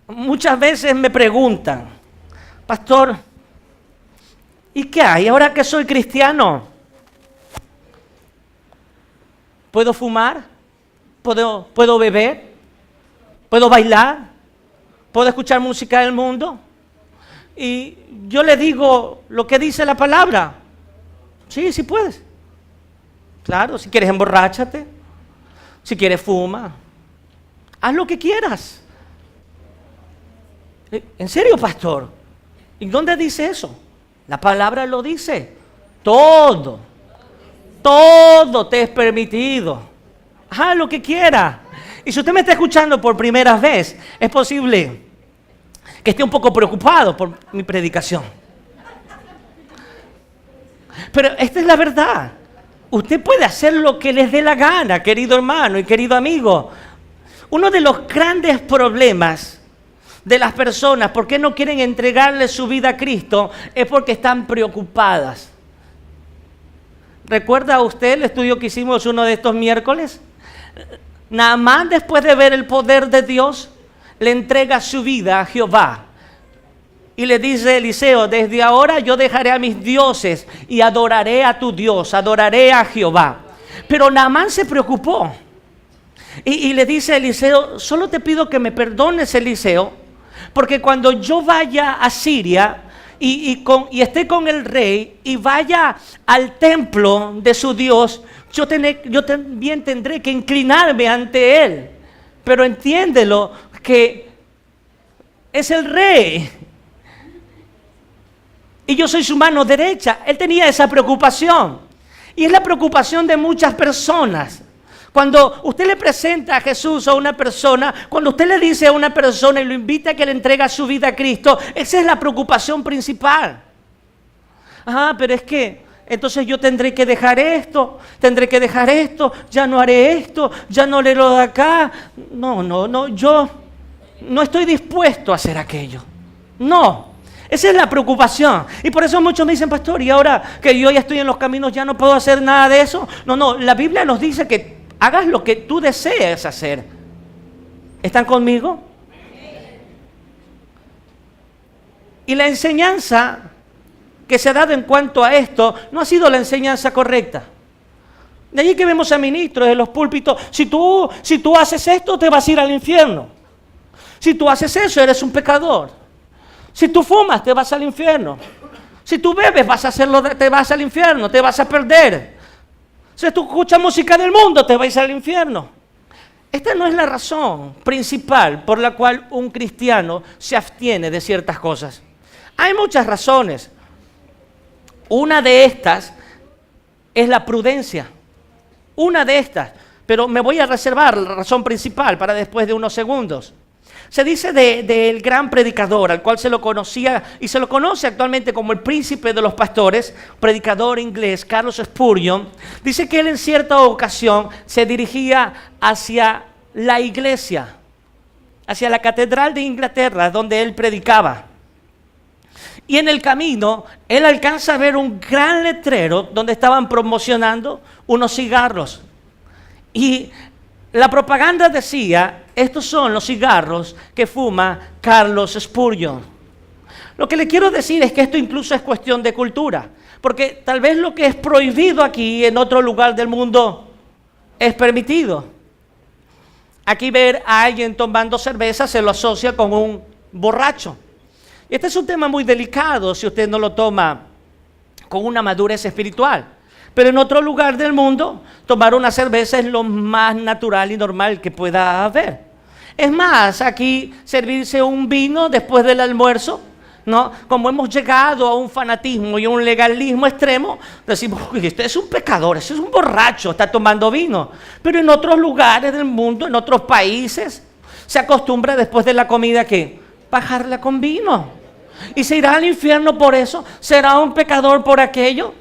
muchas veces me preguntan, pastor, ¿Y qué hay? Ahora que soy cristiano, ¿puedo fumar? ¿Puedo beber? ¿Puedo bailar? ¿Puedo escuchar música del mundo? Y yo le digo lo que dice la palabra. Sí, sí puedes. Claro, si quieres emborráchate. Si quieres fuma. Haz lo que quieras. ¿En serio, pastor? ¿Y dónde dice eso? La palabra lo dice. Todo te es permitido. Haz lo que quiera. Y si usted me está escuchando por primera vez, es posible que esté un poco preocupado por mi predicación. Pero esta es la verdad. Usted puede hacer lo que les dé la gana, querido hermano y querido amigo. Uno de los grandes problemas de las personas, ¿por qué no quieren entregarle su vida a Cristo? Es porque están preocupadas. ¿Recuerda usted el estudio que hicimos uno de estos miércoles? Naamán, después de ver el poder de Dios, le entrega su vida a Jehová. Y le dice Eliseo, desde ahora yo dejaré a mis dioses y adoraré a tu Dios, adoraré a Jehová. Pero Naamán se preocupó. Y le dice a Eliseo, solo te pido que me perdones, Eliseo, porque cuando yo vaya a Siria y esté con el rey y vaya al templo de su Dios, yo también tendré que inclinarme ante él. Pero entiéndelo que es el rey y yo soy su mano derecha. Él tenía esa preocupación. Y es la preocupación de muchas personas. Cuando usted le presenta a Jesús a una persona, cuando usted le dice a una persona y lo invita a que le entregue su vida a Cristo, esa es la preocupación principal. Pero es que, entonces yo tendré que dejar esto, ya no haré esto, ya no haré lo de acá. No, yo no estoy dispuesto a hacer aquello. No. Esa es la preocupación. Y por eso muchos me dicen, pastor, y ahora que yo ya estoy en los caminos, ¿ya no puedo hacer nada de eso? No, la Biblia nos dice que hagas lo que tú desees hacer. ¿Están conmigo? Y la enseñanza que se ha dado en cuanto a esto no ha sido la enseñanza correcta. De allí que vemos a ministros en los púlpitos, si tú haces esto, te vas a ir al infierno. Si tú haces eso, eres un pecador. Si tú fumas, te vas al infierno. Si tú bebes, te vas al infierno, te vas a perder. Si tú escuchas música del mundo, te vas al infierno. Esta no es la razón principal por la cual un cristiano se abstiene de ciertas cosas. Hay muchas razones. Una de estas es la prudencia. Una de estas. Pero me voy a reservar la razón principal para después de unos segundos. Se dice del gran predicador, al cual se lo conocía y se lo conoce actualmente como el príncipe de los pastores, predicador inglés, Charles Spurgeon. Dice que él en cierta ocasión se dirigía hacia la iglesia, hacia la catedral de Inglaterra, donde él predicaba. Y en el camino, él alcanza a ver un gran letrero donde estaban promocionando unos cigarros. Y la propaganda decía, estos son los cigarros que fuma Charles Spurgeon. Lo que le quiero decir es que esto incluso es cuestión de cultura, porque tal vez lo que es prohibido aquí en otro lugar del mundo es permitido. Aquí ver a alguien tomando cerveza se lo asocia con un borracho. Y este es un tema muy delicado si usted no lo toma con una madurez espiritual. Pero en otro lugar del mundo, tomar una cerveza es lo más natural y normal que pueda haber. Es más, aquí servirse un vino después del almuerzo, ¿no? Como hemos llegado a un fanatismo y un legalismo extremo, decimos, este es un pecador, este es un borracho, está tomando vino. Pero en otros lugares del mundo, en otros países, se acostumbra después de la comida que bajarla con vino. Y se irá al infierno por eso, será un pecador por aquello.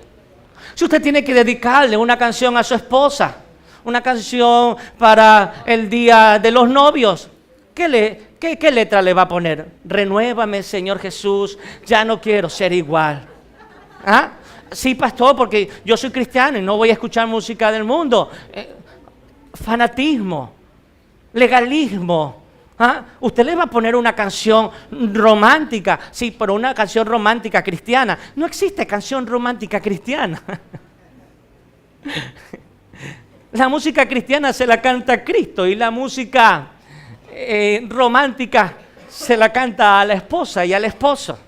Si usted tiene que dedicarle una canción a su esposa, una canción para el día de los novios, ¿qué letra le va a poner? Renuévame, Señor Jesús, ya no quiero ser igual. Sí, pastor, porque yo soy cristiano y no voy a escuchar música del mundo. Fanatismo, legalismo, ¿Ah? Usted le va a poner una canción romántica, sí, pero una canción romántica cristiana. No existe canción romántica cristiana. La música cristiana se la canta Cristo y la música romántica se la canta a la esposa y al esposo.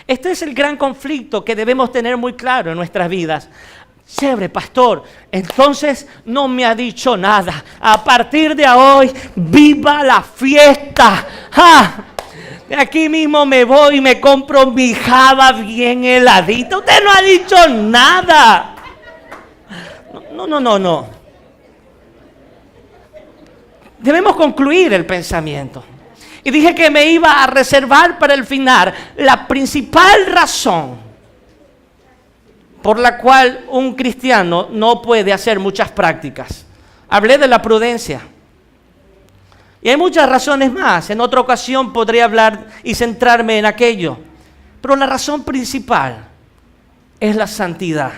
Este es el gran conflicto que debemos tener muy claro en nuestras vidas. Chévere, pastor, entonces no me ha dicho nada. A partir de hoy, viva la fiesta. ¡Ja! De aquí mismo me voy y me compro mi java bien heladita. Usted no ha dicho nada. No. Debemos concluir el pensamiento. Y dije que me iba a reservar para el final la principal razón por la cual un cristiano no puede hacer muchas prácticas. Hablé de la prudencia. Y hay muchas razones más. En otra ocasión podré hablar y centrarme en aquello. Pero la razón principal es la santidad.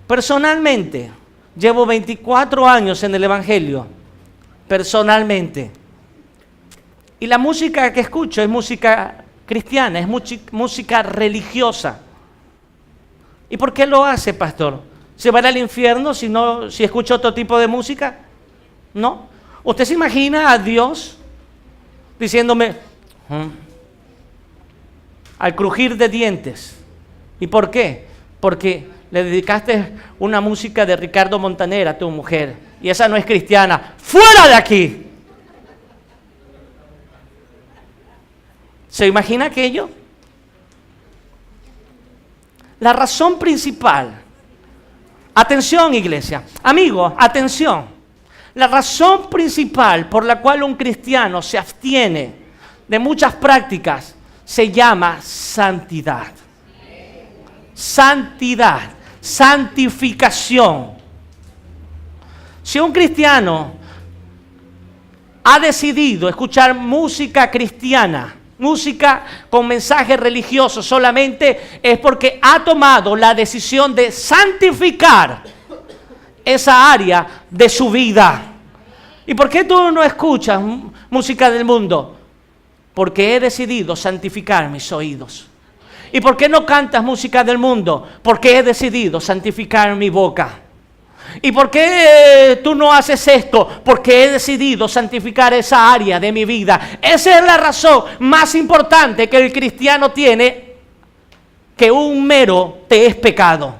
Personalmente, llevo 24 años en el Evangelio. Personalmente. Y la música que escucho es música cristiana, es música religiosa. ¿Y por qué lo hace, pastor? ¿Se va al infierno si escucha otro tipo de música? ¿No? ¿Usted se imagina a Dios diciéndome al crujir de dientes? ¿Y por qué? Porque le dedicaste una música de Ricardo Montaner a tu mujer y esa no es cristiana. ¡Fuera de aquí! ¿Se imagina aquello? La razón principal, atención iglesia, amigos, atención. La razón principal por la cual un cristiano se abstiene de muchas prácticas se llama santidad. Santidad, santificación. Si un cristiano ha decidido escuchar música cristiana, música con mensaje religioso solamente, es porque ha tomado la decisión de santificar esa área de su vida. ¿Y por qué tú no escuchas música del mundo? Porque he decidido santificar mis oídos. ¿Y por qué no cantas música del mundo? Porque he decidido santificar mi boca. ¿Y por qué tú no haces esto? Porque he decidido santificar esa área de mi vida. Esa es la razón más importante que el cristiano tiene, que un mero te es pecado.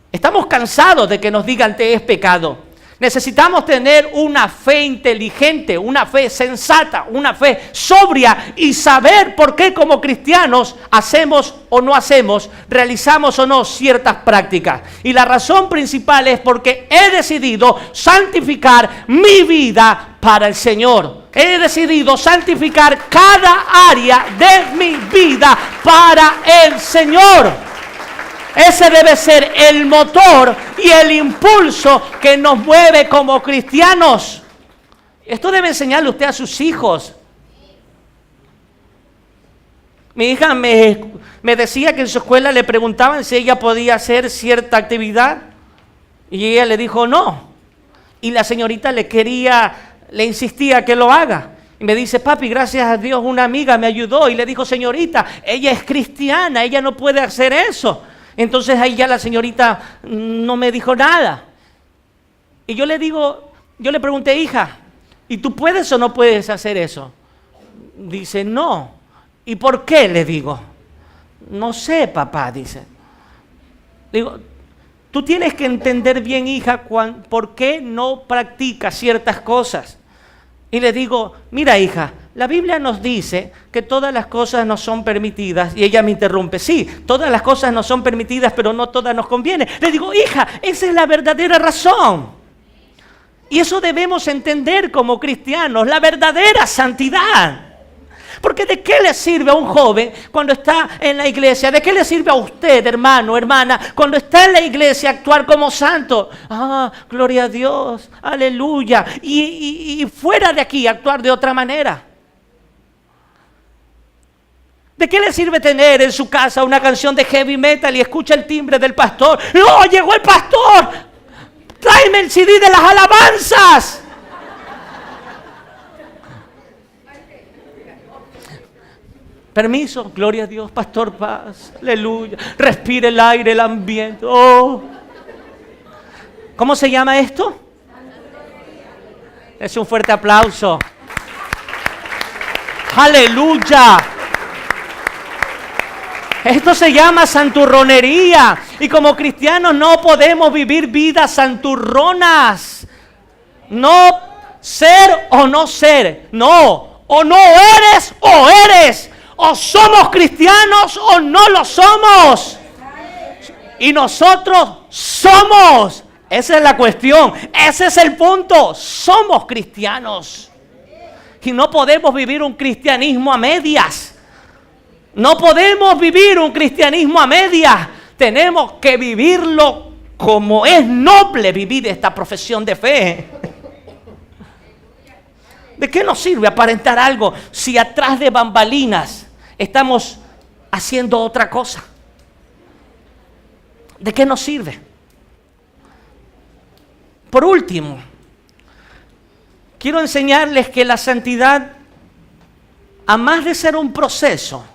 Estamos cansados de que nos digan te es pecado. Necesitamos tener una fe inteligente, una fe sensata, una fe sobria y saber por qué como cristianos hacemos o no hacemos, realizamos o no ciertas prácticas. Y la razón principal es porque he decidido santificar mi vida para el Señor. He decidido santificar cada área de mi vida para el Señor. Ese debe ser el motor y el impulso que nos mueve como cristianos. Esto debe enseñarle usted a sus hijos. Mi hija me decía que en su escuela le preguntaban si ella podía hacer cierta actividad y ella le dijo no. Y la señorita le insistía que lo haga. Y me dice, papi, gracias a Dios una amiga me ayudó y le dijo, señorita, ella es cristiana, ella no puede hacer eso. Entonces ahí ya la señorita no me dijo nada. Y yo le pregunté, hija, ¿y tú puedes o no puedes hacer eso? Dice, no. ¿Y por qué? Le digo. No sé, papá, dice. Digo, tú tienes que entender bien, hija, por qué no practicas ciertas cosas. Y le digo, mira, hija, la Biblia nos dice que todas las cosas nos son permitidas. Y ella me interrumpe, sí, todas las cosas nos son permitidas, pero no todas nos convienen. Le digo, hija, esa es la verdadera razón. Y eso debemos entender como cristianos, la verdadera santidad. Porque ¿de qué le sirve a un joven cuando está en la iglesia? ¿De qué le sirve a usted, hermano, hermana, cuando está en la iglesia actuar como santo? Ah, gloria a Dios, aleluya. Y fuera de aquí actuar de otra manera. ¿De qué le sirve tener en su casa una canción de heavy metal y escucha el timbre del pastor? ¡No, llegó el pastor! ¡Tráeme el CD de las alabanzas! Permiso, gloria a Dios, Pastor Paz, aleluya. Respire el aire, el ambiente. Oh. ¿Cómo se llama esto? Es un fuerte aplauso. Aleluya. Esto se llama santurronería. Y como cristianos no podemos vivir vidas santurronas. No ser o no ser. No. O no eres o eres. O somos cristianos o no lo somos. Y nosotros somos. Esa es la cuestión. Ese es el punto. Somos cristianos. Y no podemos vivir un cristianismo a medias. No podemos vivir un cristianismo a medias. Tenemos que vivirlo como es noble vivir esta profesión de fe. ¿De qué nos sirve aparentar algo si atrás de bambalinas estamos haciendo otra cosa? ¿De qué nos sirve? Por último, quiero enseñarles que la santidad, a más de ser un proceso,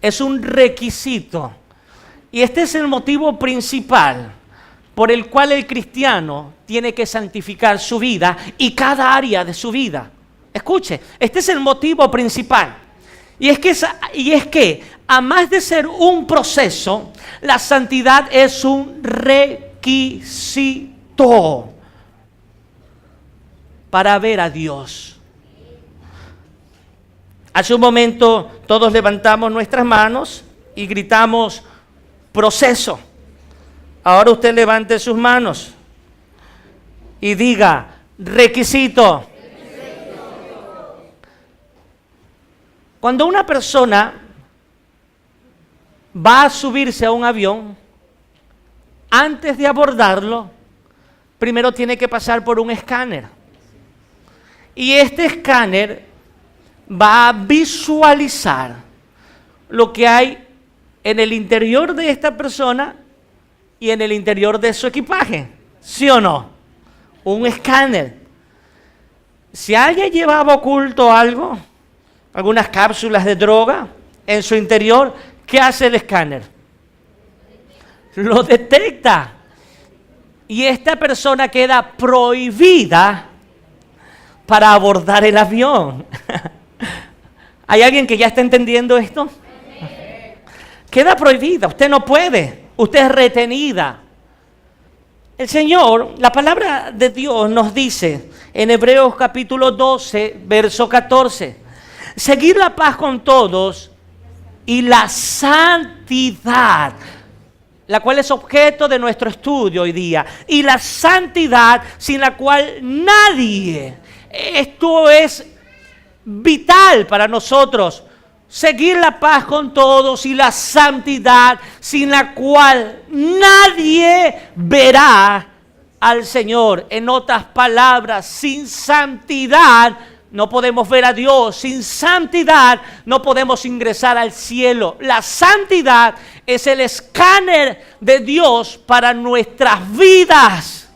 es un requisito. Y este es el motivo principal por el cual el cristiano tiene que santificar su vida y cada área de su vida. Escuche, este es el motivo principal. Y es que a más de ser un proceso, la santidad es un requisito para ver a Dios. Hace un momento todos levantamos nuestras manos y gritamos proceso. Ahora usted levante sus manos y diga requisito. Cuando una persona va a subirse a un avión, antes de abordarlo, primero tiene que pasar por un escáner. Y este escáner va a visualizar lo que hay en el interior de esta persona y en el interior de su equipaje. ¿Sí o no? Un escáner. Si alguien llevaba oculto algo, algunas cápsulas de droga en su interior, ¿qué hace el escáner? Lo detecta. Y esta persona queda prohibida para abordar el avión. ¿Hay alguien que ya está entendiendo esto? Queda prohibida, usted no puede, usted es retenida. El Señor, la palabra de Dios nos dice en Hebreos capítulo 12, verso 14, seguir la paz con todos y la santidad, la cual es objeto de nuestro estudio hoy día, y la santidad sin la cual nadie, esto es vital para nosotros, seguir la paz con todos y la santidad sin la cual nadie verá al Señor. En otras palabras, sin santidad no podemos ver a Dios. Sin santidad no podemos ingresar al cielo. La santidad es el escáner de Dios para nuestras vidas.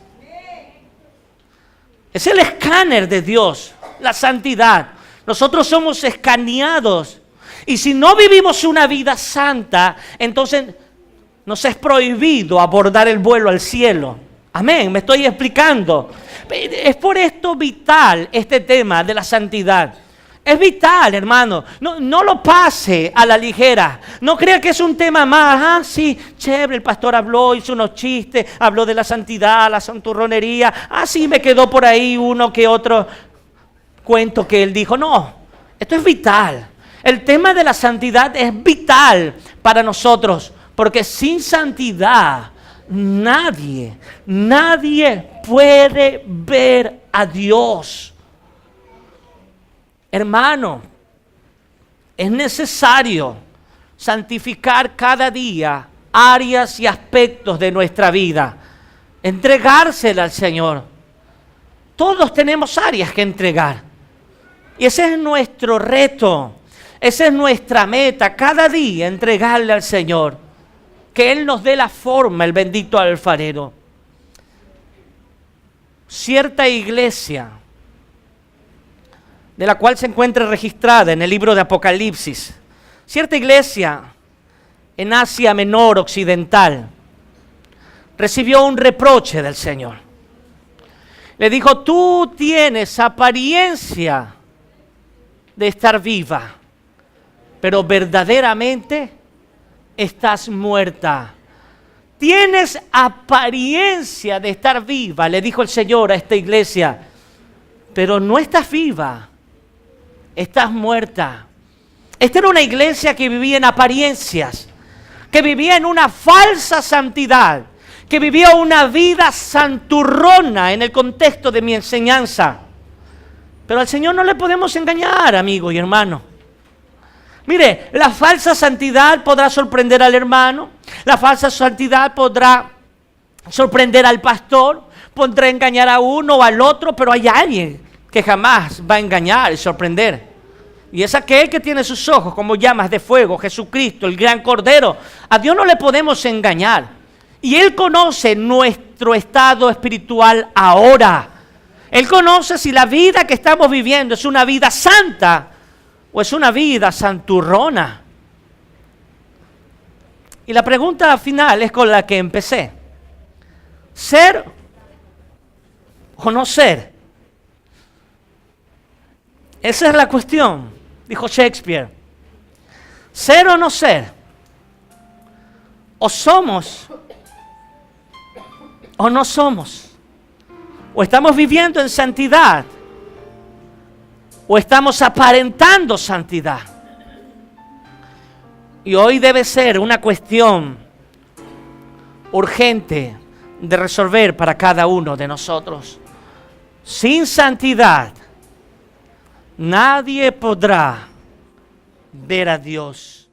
Es el escáner de Dios, la santidad. Nosotros somos escaneados. Y si no vivimos una vida santa, entonces nos es prohibido abordar el vuelo al cielo. Amén, me estoy explicando. Es por esto vital este tema de la santidad. Es vital, hermano. No lo pase a la ligera. No crea que es un tema más. Ah, sí, chévere, el pastor habló, hizo unos chistes, habló de la santidad, la santurronería. Ah, sí, me quedó por ahí uno que otro cuento que él dijo. No, esto es vital. El tema de la santidad es vital para nosotros, porque sin santidad nadie puede ver a Dios. Hermano, es necesario santificar cada día áreas y aspectos de nuestra vida, entregársela al Señor. Todos tenemos áreas que entregar, y ese es nuestro reto. Esa es nuestra meta, cada día entregarle al Señor, que Él nos dé la forma, el bendito alfarero. Cierta iglesia, de la cual se encuentra registrada en el libro de Apocalipsis, Cierta iglesia en Asia Menor Occidental recibió un reproche del Señor. Le dijo, tú tienes apariencia de estar viva, pero verdaderamente estás muerta. Tienes apariencia de estar viva, le dijo el Señor a esta iglesia, pero no estás viva, estás muerta. Esta era una iglesia que vivía en apariencias, que vivía en una falsa santidad, que vivía una vida santurrona en el contexto de mi enseñanza. Pero al Señor no le podemos engañar, amigo y hermano. Mire, la falsa santidad podrá sorprender al hermano, la falsa santidad podrá sorprender al pastor, podrá engañar a uno o al otro, pero hay alguien que jamás va a engañar y sorprender. Y es aquel que tiene sus ojos como llamas de fuego, Jesucristo, el gran Cordero. A Dios no le podemos engañar. Y Él conoce nuestro estado espiritual ahora. Él conoce si la vida que estamos viviendo es una vida santa o es una vida santurrona. Y la pregunta final es con la que empecé. ¿Ser o no ser? Esa es la cuestión, dijo Shakespeare. ¿Ser o no ser? ¿O somos o no somos? ¿O estamos viviendo en santidad? ¿O estamos aparentando santidad? Y hoy debe ser una cuestión urgente de resolver para cada uno de nosotros. Sin santidad, nadie podrá ver a Dios.